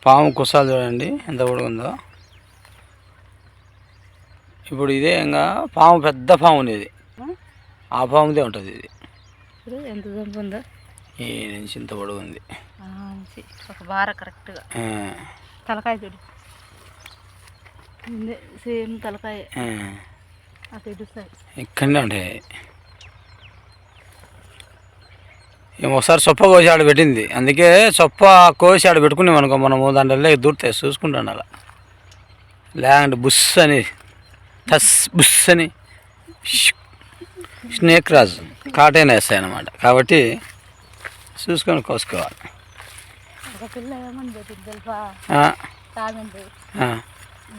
పాము కుసాలు చూడండి ఎంత పొడుగుందో. ఇప్పుడు ఇదే ఇంకా పాము, పెద్ద పాము ఉండేది, ఆ పాముదే ఉంటుంది ఇది. ఎంత జంపుందో ఈ నుంచి ఇంత పొడుగుంది, ఒక బార కరెక్ట్గా. తలకాయ చూడు, సేమ్ తలకాయ ఇక్కడనే ఉంటాయి. ఒకసారి చొప్ప కోసి ఆడ పెట్టింది, అందుకే చొప్ప కోసి ఆడ పెట్టుకున్నాం అనుకో మనము దాంట్లో దూరుతాయి చూసుకుంటాను. అలా లేదంటే బుస్ అని టస్ బుస్ అని స్నేక్ రాజు కాటైన వేస్తాయి అన్నమాట. కాబట్టి చూసుకొని కోసుకోవాలి.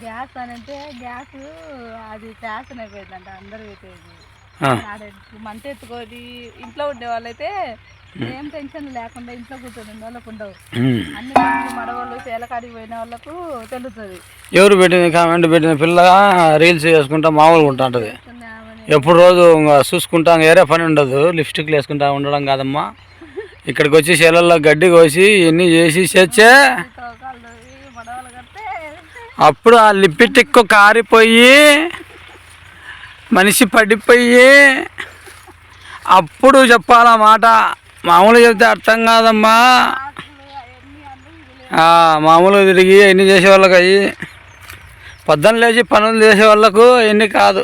గ్యాస్ అంటే గ్యాస్ అది ఫ్యాషన్ అయిపోయిందంట అందరూ పెట్టేది. మంట ఎత్తుకొని ఇంట్లో ఉండే వాళ్ళైతే ఏం టెన్షన్ లేకుండా ఇంట్లో కూర్చొని ఉండే వాళ్ళకు ఉండవు. అన్ని పనులు మడవాళ్ళు చేలకాడికి పోయిన వాళ్ళకు తెలుస్తుంది. ఎవరు పెట్టిన కామెంట్ పెట్టిన పిల్ల రీల్స్ చేసుకుంటా మామూలుగా ఉంటా ఉంటుంది. ఎప్పుడు రోజు చూసుకుంటా వేరే పని ఉండదు, లిప్స్టిక్లు వేసుకుంటా ఉండడం కాదమ్మా. ఇక్కడికి వచ్చి చేలల్లో గడ్డి కోసి ఇవన్నీ చేసి చేర్చే అప్పుడు ఆ లిప్స్టిక్ కారిపోయి మనిషి పడిపోయి అప్పుడు చెప్పాలా మాట. మామూలుగా చెప్తే అర్థం కాదమ్మా. మామూలుగా తిరిగి ఎన్ని చేసే వాళ్ళకి అయ్యి పొద్దున్న లేచి పనులు చేసే వాళ్ళకు ఎన్ని కాదు.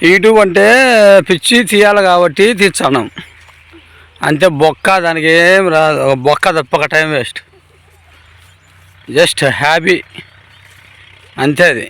యూట్యూబ్ అంటే పిచ్చి తీయాలి కాబట్టి తీర్చాను అంతే. బొక్క దానికి ఏం రాదు, బొక్క తప్పక టైం వేస్ట్, జస్ట్ హ్యాపీ అంతే అది.